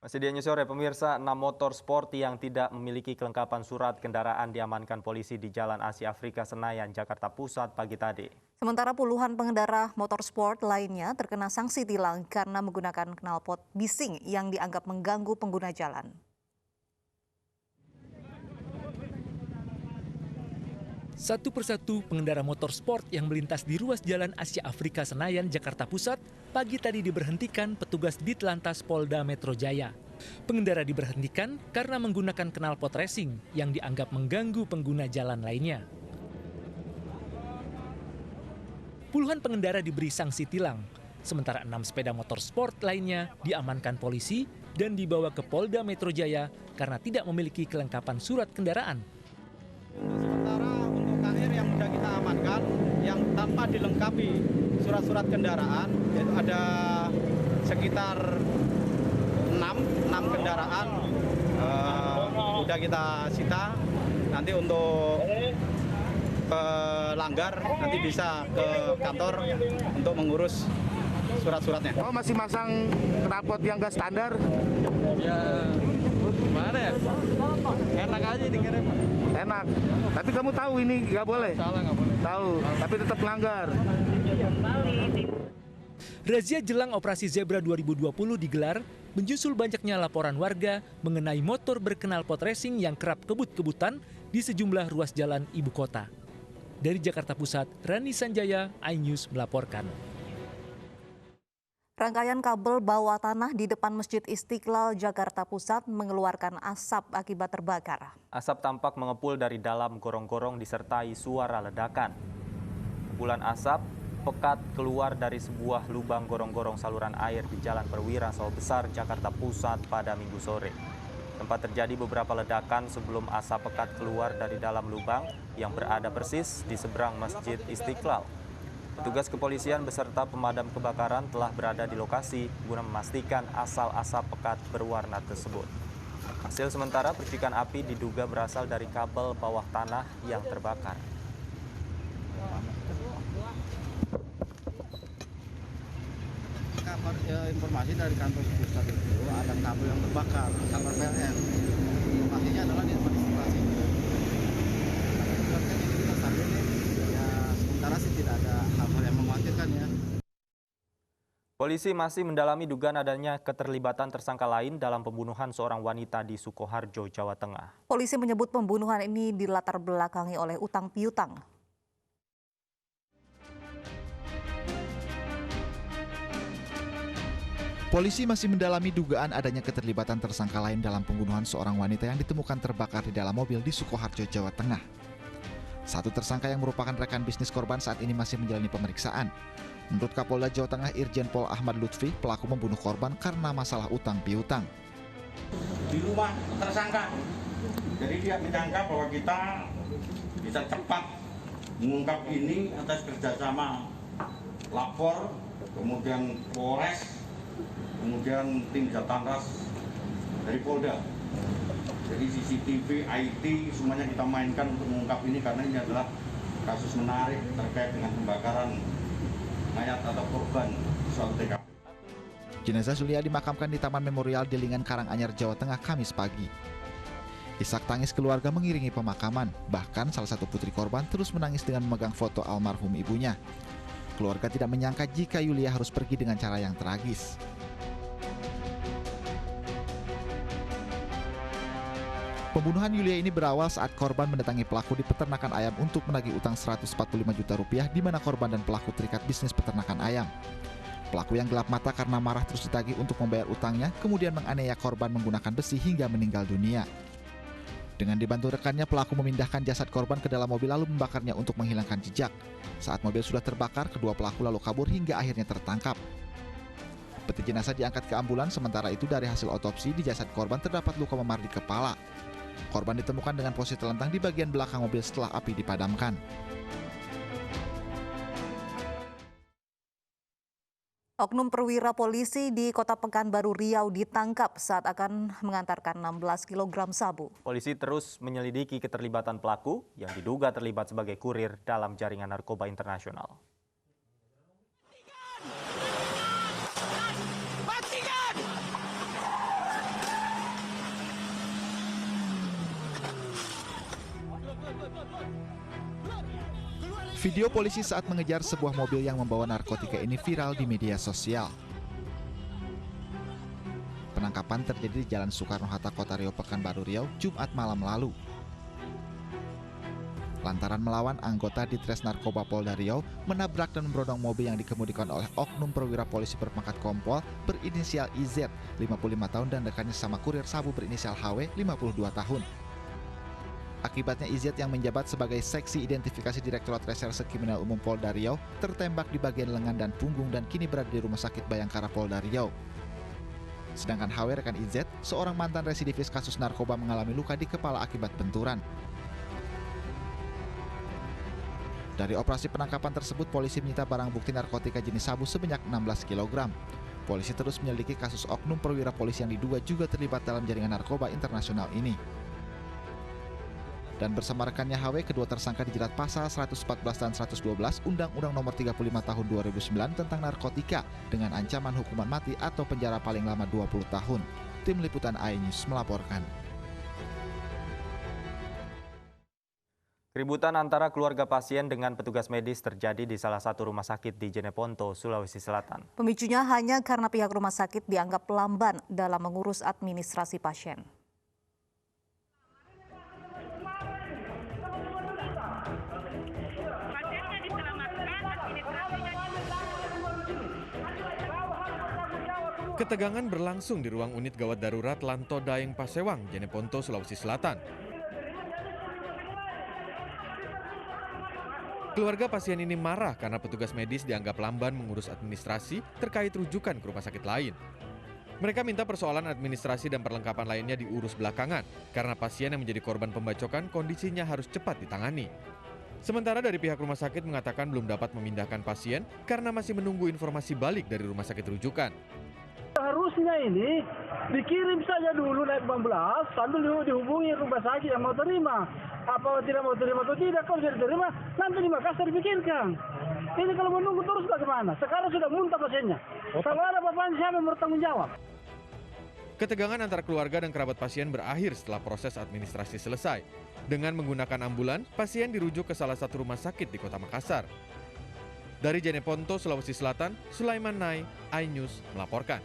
Masih di News Sore, pemirsa, 6 motor sport yang tidak memiliki kelengkapan surat kendaraan diamankan polisi di Jalan Asia Afrika Senayan, Jakarta Pusat pagi tadi. Sementara puluhan pengendara motor sport lainnya terkena sanksi tilang karena menggunakan knalpot bising yang dianggap mengganggu pengguna jalan. Satu persatu pengendara motor sport yang melintas di ruas Jalan Asia Afrika Senayan, Jakarta Pusat, pagi tadi diberhentikan petugas Ditlantas Polda Metro Jaya. Pengendara diberhentikan karena menggunakan knalpot racing yang dianggap mengganggu pengguna jalan lainnya. Puluhan pengendara diberi sanksi tilang, sementara 6 sepeda motor sport lainnya diamankan polisi dan dibawa ke Polda Metro Jaya karena tidak memiliki kelengkapan surat kendaraan. Sementara untuk KR yang sudah kita amankan, yang tanpa dilengkapi surat-surat kendaraan, yaitu ada sekitar 6 kendaraan sudah kita sita. Nanti untuk pelanggar nanti bisa ke kantor untuk mengurus surat-suratnya. Oh, masih masang knalpot yang nggak standar? Ya, gimana ya? Enak aja dikirim. Enak. Tapi kamu tahu ini nggak boleh? Salah nggak boleh. Tahu, tapi tetap melanggar. Razia jelang Operasi Zebra 2020 digelar menyusul banyaknya laporan warga mengenai motor berknalpot racing yang kerap kebut-kebutan di sejumlah ruas jalan ibu kota. Dari Jakarta Pusat, Rani Sanjaya, iNews melaporkan. Rangkaian kabel bawah tanah di depan Masjid Istiqlal, Jakarta Pusat mengeluarkan asap akibat terbakar. Asap tampak mengepul dari dalam gorong-gorong disertai suara ledakan. Kepulan asap pekat keluar dari sebuah lubang gorong-gorong saluran air di Jalan Perwira Sawah Besar, Jakarta Pusat pada Minggu sore. Tempat terjadi beberapa ledakan sebelum asap pekat keluar dari dalam lubang yang berada persis di seberang Masjid Istiqlal. Petugas kepolisian beserta pemadam kebakaran telah berada di lokasi guna memastikan asal asap pekat berwarna tersebut. Hasil sementara percikan api diduga berasal dari kabel bawah tanah yang terbakar. Informasi dari kantor pusat itu ada kabel yang terbakar, kantor PLN. Informasinya adalah di antisipasi. Kita sambil ya sementara sih tidak ada hal-hal yang mengkhawatirkan ya. Polisi masih mendalami dugaan adanya keterlibatan tersangka lain dalam pembunuhan seorang wanita di Sukoharjo, Jawa Tengah. Polisi menyebut pembunuhan ini dilatar belakangi oleh utang piutang. Polisi masih mendalami dugaan adanya keterlibatan tersangka lain dalam pembunuhan seorang wanita yang ditemukan terbakar di dalam mobil di Sukoharjo, Jawa Tengah. Satu tersangka yang merupakan rekan bisnis korban saat ini masih menjalani pemeriksaan. Menurut Kapolda Jawa Tengah Irjen Pol Ahmad Lutfi, pelaku membunuh korban karena masalah utang piutang. Di rumah tersangka, jadi dia menyangka bahwa kita bisa cepat mengungkap ini atas kerjasama lapor, kemudian Polres, kemudian tim Jatanras dari Polda. Jadi CCTV, IT, semuanya kita mainkan untuk mengungkap ini karena ini adalah kasus menarik terkait dengan pembakaran mayat atau korban di suatu TKP. Jenazah Zulia dimakamkan di Taman Memorial Delingan, Karanganyar, Jawa Tengah, Kamis pagi. Isak tangis keluarga mengiringi pemakaman, bahkan salah satu putri korban terus menangis dengan memegang foto almarhum ibunya. Keluarga tidak menyangka jika Yulia harus pergi dengan cara yang tragis. Pembunuhan Yulia ini berawal saat korban mendatangi pelaku di peternakan ayam untuk menagih utang 145 juta rupiah di mana korban dan pelaku terikat bisnis peternakan ayam. Pelaku yang gelap mata karena marah terus ditagih untuk membayar utangnya, kemudian menganiaya korban menggunakan besi hingga meninggal dunia. Dengan dibantu rekannya, pelaku memindahkan jasad korban ke dalam mobil lalu membakarnya untuk menghilangkan jejak. Saat mobil sudah terbakar, kedua pelaku lalu kabur hingga akhirnya tertangkap. Peti jenazah diangkat ke ambulans, sementara itu dari hasil otopsi di jasad korban terdapat luka memar di kepala. Korban ditemukan dengan posisi telentang di bagian belakang mobil setelah api dipadamkan. Oknum perwira polisi di Kota Pekanbaru Riau ditangkap saat akan mengantarkan 16 kg sabu. Polisi terus menyelidiki keterlibatan pelaku yang diduga terlibat sebagai kurir dalam jaringan narkoba internasional. Video polisi saat mengejar sebuah mobil yang membawa narkotika ini viral di media sosial. Penangkapan terjadi di Jalan Soekarno-Hatta, Kota Riau, Pekanbaru Riau, Jumat malam lalu. Lantaran melawan, anggota Ditres Narkoba Polda Riau menabrak dan merodong mobil yang dikemudikan oleh oknum perwira polisi berpangkat kompol berinisial IZ, 55 tahun, dan rekannya sama kurir sabu berinisial HW, 52 tahun. Akibatnya IZ yang menjabat sebagai Seksi Identifikasi Direktorat Reserse Kriminal Umum Polda Riau tertembak di bagian lengan dan punggung dan kini berada di Rumah Sakit Bayangkara Polda Riau. Sedangkan HW, rekan IZ, seorang mantan residivis kasus narkoba, mengalami luka di kepala akibat benturan. Dari operasi penangkapan tersebut, polisi menyita barang bukti narkotika jenis sabu sebanyak 16 kg. Polisi terus menyelidiki kasus oknum perwira polisi yang diduga juga terlibat dalam jaringan narkoba internasional ini. Dan bersama rekannya HW, kedua tersangka dijerat pasal 114 dan 112 Undang-Undang Nomor 35 Tahun 2009 tentang narkotika dengan ancaman hukuman mati atau penjara paling lama 20 tahun. Tim Liputan iNews melaporkan. Keributan antara keluarga pasien dengan petugas medis terjadi di salah satu rumah sakit di Jeneponto, Sulawesi Selatan. Pemicunya hanya karena pihak rumah sakit dianggap lamban dalam mengurus administrasi pasien. Ketegangan berlangsung di ruang unit gawat darurat Lanto Daeng Pasewang, Jeneponto, Sulawesi Selatan. Keluarga pasien ini marah karena petugas medis dianggap lamban mengurus administrasi terkait rujukan ke rumah sakit lain. Mereka minta persoalan administrasi dan perlengkapan lainnya diurus belakangan karena pasien yang menjadi korban pembacokan kondisinya harus cepat ditangani. Sementara dari pihak rumah sakit mengatakan belum dapat memindahkan pasien karena masih menunggu informasi balik dari rumah sakit rujukan. Harusnya ini dikirim saja dulu naik 14 sambil dihubungi rumah sakit yang mau terima. Apa tidak mau terima atau tidak, kalau tidak terima nanti di Makassar dipikirkan. Ini kalau menunggu terus bagaimana? Sekarang sudah muntah pasiennya. Kalau ada apa-apa siapa yang bertanggung jawab? Ketegangan antara keluarga dan kerabat pasien berakhir setelah proses administrasi selesai. Dengan menggunakan ambulan, pasien dirujuk ke salah satu rumah sakit di Kota Makassar. Dari Jeneponto, Sulawesi Selatan, Sulaiman Nai, iNews melaporkan.